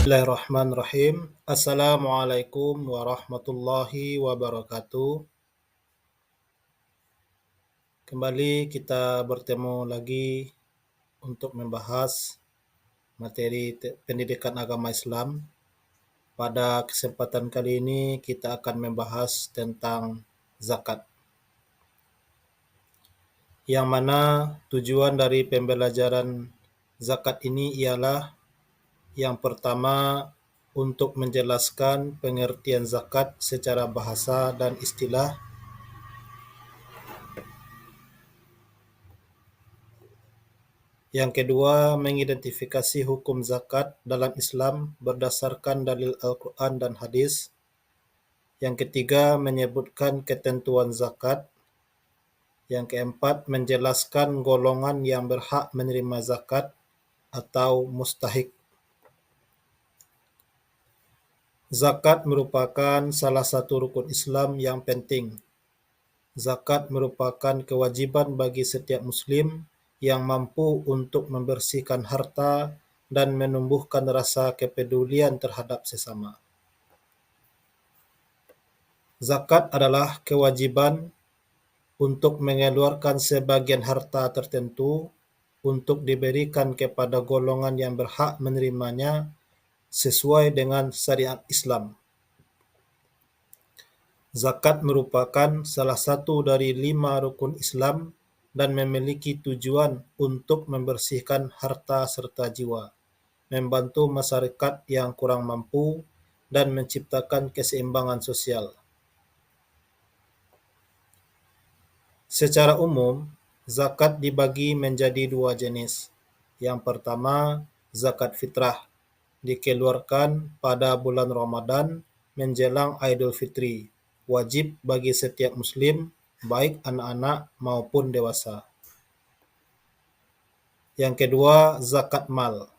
Bismillahirrahmanirrahim. Assalamualaikum warahmatullahi wabarakatuh. Kembali kita bertemu lagi untuk membahas materi pendidikan agama Islam. Pada kesempatan kali ini kita akan membahas tentang zakat. Yang mana tujuan dari pembelajaran zakat ini ialah yang pertama, untuk menjelaskan pengertian zakat secara bahasa dan istilah. Yang kedua, mengidentifikasi hukum zakat dalam Islam berdasarkan dalil Al-Quran dan hadis. Yang ketiga, menyebutkan ketentuan zakat. Yang keempat, menjelaskan golongan yang berhak menerima zakat atau mustahik. Zakat merupakan salah satu rukun Islam yang penting. Zakat merupakan kewajiban bagi setiap muslim yang mampu untuk membersihkan harta dan menumbuhkan rasa kepedulian terhadap sesama. Zakat adalah kewajiban untuk mengeluarkan sebagian harta tertentu untuk diberikan kepada golongan yang berhak menerimanya sesuai dengan syariat Islam. Zakat merupakan salah satu dari 5 rukun Islam dan memiliki tujuan untuk membersihkan harta serta jiwa, membantu masyarakat yang kurang mampu, dan menciptakan keseimbangan sosial. Secara umum, zakat dibagi menjadi 2 jenis. Yang pertama, zakat fitrah, dikeluarkan pada bulan Ramadan menjelang Idul Fitri, wajib bagi setiap muslim, baik anak-anak maupun dewasa. Yang kedua, zakat mal,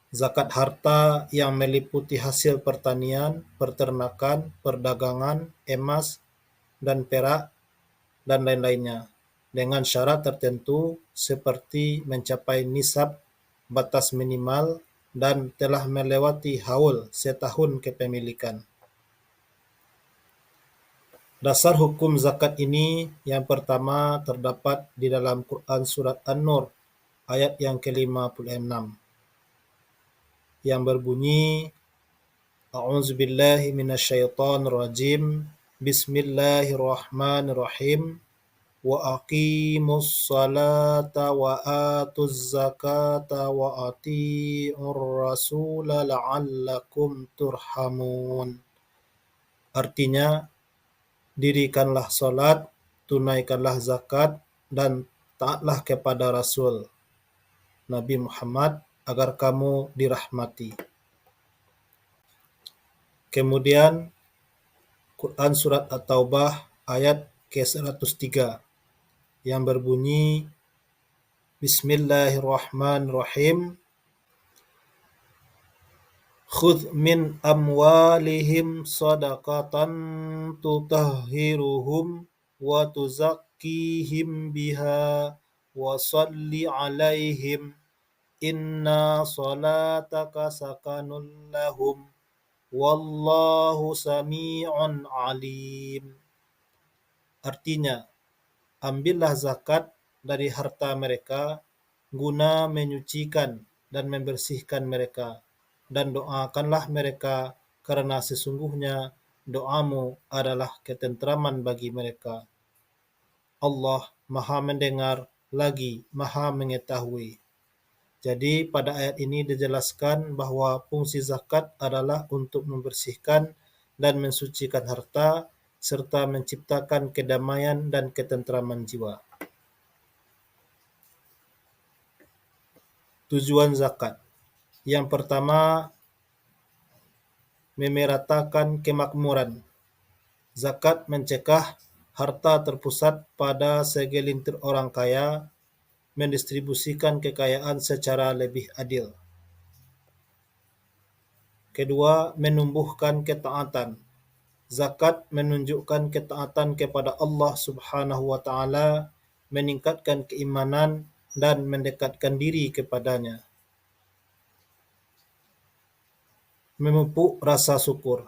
zakat harta yang meliputi hasil pertanian, peternakan, perdagangan, emas, dan perak, dan lain-lainnya, dengan syarat tertentu seperti mencapai nisab, batas minimal, dan telah melewati haul setahun kepemilikan. Dasar hukum zakat ini yang pertama terdapat di dalam Quran Surat An-Nur ayat yang ke-56 yang berbunyi, A'udzubillahi minasyaitonirrajim, Bismillahirrahmanirrahim, wa aqimus salata wa atuz zakata wa ati'ur rasula la'allakum turhamun. Artinya, dirikanlah salat, tunaikanlah zakat, dan taatlah kepada Rasul Nabi Muhammad agar kamu dirahmati. Kemudian Quran Surat At-Taubah ayat ke-103 yang berbunyi, Bismillahirrahmanirrahim, Khudh min amwalihim sadaqatan tutahhiruhum wa tuzakkihim biha wa salli alaihim inna salataka sakanun lahum wallahu sami'un alim. Artinya, ambillah zakat dari harta mereka guna menyucikan dan membersihkan mereka, dan doakanlah mereka karena sesungguhnya doamu adalah ketentraman bagi mereka. Allah Maha mendengar lagi Maha mengetahui. Jadi pada ayat ini dijelaskan bahwa fungsi zakat adalah untuk membersihkan dan mensucikan harta serta menciptakan kedamaian dan ketentraman jiwa. Tujuan zakat. Yang pertama, memeratakan kemakmuran. Zakat mencegah harta terpusat pada segelintir orang kaya, mendistribusikan kekayaan secara lebih adil. Kedua, menumbuhkan ketaatan. Zakat menunjukkan ketaatan kepada Allah Subhanahu wa Ta'ala, meningkatkan keimanan dan mendekatkan diri kepadanya. memupuk rasa syukur.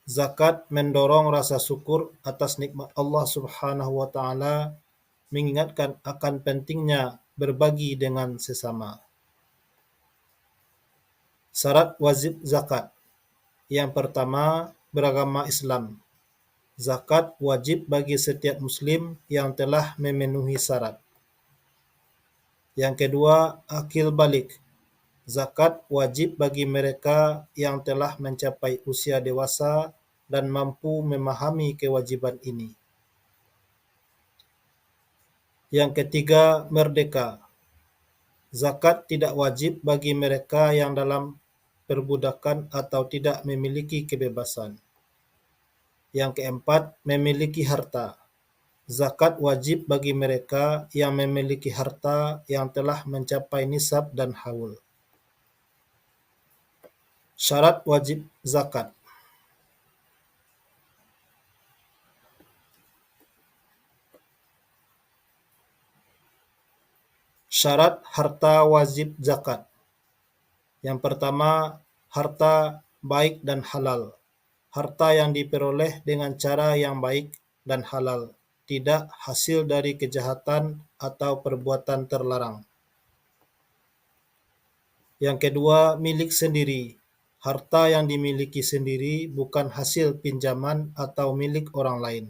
Zakat mendorong rasa syukur atas nikmat Allah Subhanahu wa taala, mengingatkan akan pentingnya berbagi dengan sesama. Syarat wajib zakat. Yang pertama, beragama Islam. Zakat wajib bagi setiap muslim yang telah memenuhi syarat. Yang kedua, akil balik. Zakat wajib bagi mereka yang telah mencapai usia dewasa dan mampu memahami kewajiban ini. Yang ketiga, merdeka. Zakat tidak wajib bagi mereka yang dalam perbudakan atau tidak memiliki kebebasan. Yang keempat, memiliki harta. Zakat wajib bagi mereka yang memiliki harta yang telah mencapai nisab dan haul. Syarat wajib zakat. Syarat harta wajib zakat. Yang pertama, harta baik dan halal. Harta yang diperoleh dengan cara yang baik dan halal, tidak hasil dari kejahatan atau perbuatan terlarang. Yang kedua, milik sendiri. Harta yang dimiliki sendiri bukan hasil pinjaman atau milik orang lain.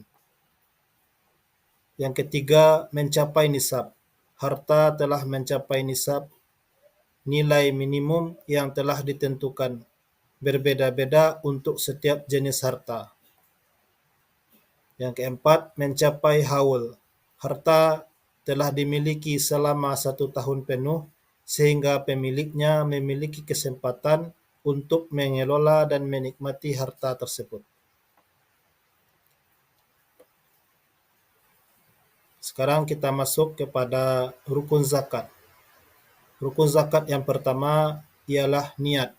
Yang ketiga, mencapai nisab. Harta telah mencapai nisab, nilai minimum yang telah ditentukan, berbeda-beda untuk setiap jenis harta. Yang keempat, mencapai haul. Harta telah dimiliki selama 1 tahun penuh, sehingga pemiliknya memiliki kesempatan untuk mengelola dan menikmati harta tersebut. Sekarang kita masuk kepada rukun zakat. Rukun zakat yang pertama ialah niat.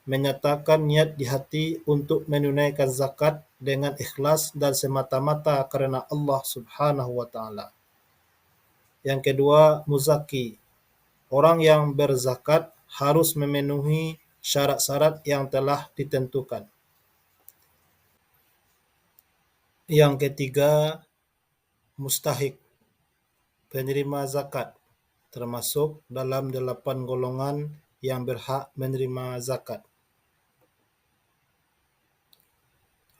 Menyatakan niat di hati untuk menunaikan zakat dengan ikhlas dan semata-mata karena Allah Subhanahu wa taala. Yang kedua, muzaki. Orang yang berzakat harus memenuhi syarat-syarat yang telah ditentukan. Yang ketiga, mustahik. Penerima zakat termasuk dalam 8 golongan yang berhak menerima zakat.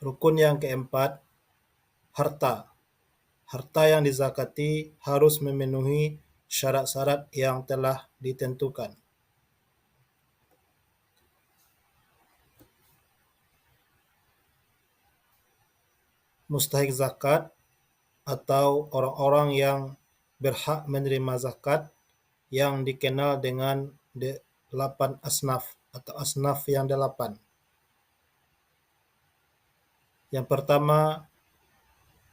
Rukun yang keempat, harta. Harta yang dizakati harus memenuhi syarat-syarat yang telah ditentukan. Mustahik zakat atau orang-orang yang berhak menerima zakat yang dikenal dengan 8 asnaf atau asnaf yang 8. Yang pertama,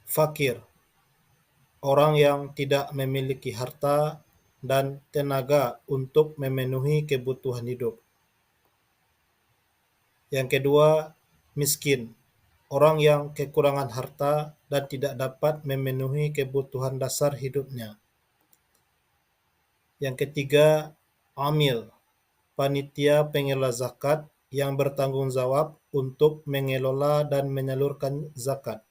fakir. Orang yang tidak memiliki harta dan tenaga untuk memenuhi kebutuhan hidup. Yang kedua, miskin. Orang yang kekurangan harta dan tidak dapat memenuhi kebutuhan dasar hidupnya. Yang ketiga, amil. Panitia pengelola zakat yang bertanggung jawab untuk mengelola dan menyalurkan zakat.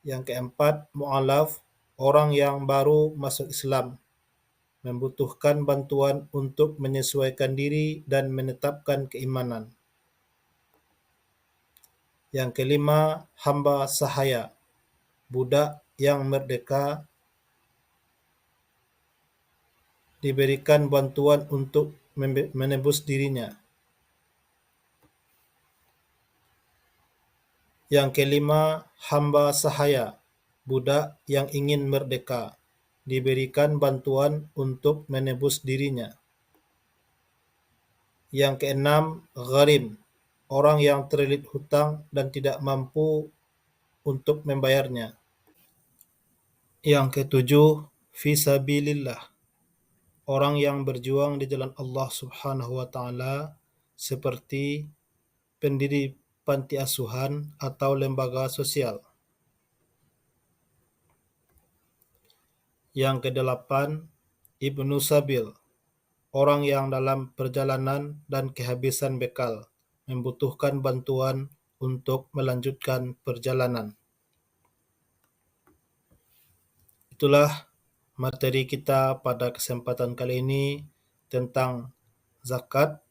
Yang keempat, mu'alaf. Orang yang baru masuk Islam, membutuhkan bantuan untuk menyesuaikan diri dan menetapkan keimanan. Yang kelima, hamba sahaya. Budak yang merdeka diberikan bantuan untuk menebus dirinya. Yang kelima, hamba sahaya. Budak yang ingin merdeka diberikan bantuan untuk menebus dirinya. Yang keenam, gharim. Orang yang terlilit hutang dan tidak mampu untuk membayarnya. Yang ketujuh, fisabilillah. Orang yang berjuang di jalan Allah Subhanahu wa taala seperti pendiri panti asuhan atau lembaga sosial. Yang kedelapan, ibnu sabil. orang yang dalam perjalanan dan kehabisan bekal, membutuhkan bantuan untuk melanjutkan perjalanan. Itulah materi kita pada kesempatan kali ini tentang zakat,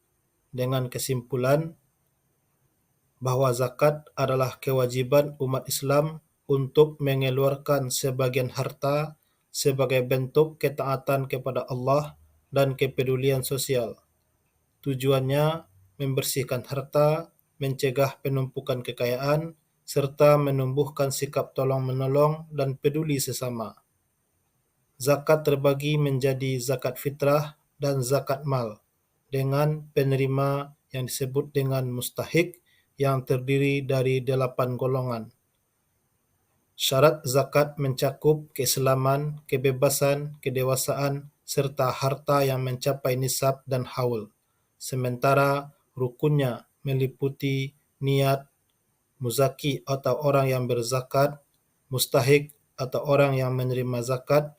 dengan kesimpulan bahwa zakat adalah kewajiban umat Islam untuk mengeluarkan sebagian harta sebagai bentuk ketaatan kepada Allah dan kepedulian sosial. Tujuannya membersihkan harta, mencegah penumpukan kekayaan, serta menumbuhkan sikap tolong-menolong dan peduli sesama. Zakat terbagi menjadi zakat fitrah dan zakat mal, dengan penerima yang disebut dengan mustahik yang terdiri dari 8 golongan. Syarat zakat mencakup keislaman, kebebasan, kedewasaan, serta harta yang mencapai nisab dan haul. Sementara rukunnya meliputi niat, muzaki atau orang yang berzakat, mustahik atau orang yang menerima zakat,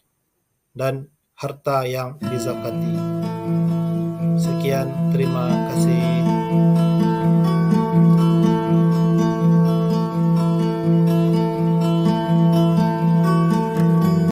dan harta yang dizakati. Sekian, terima kasih.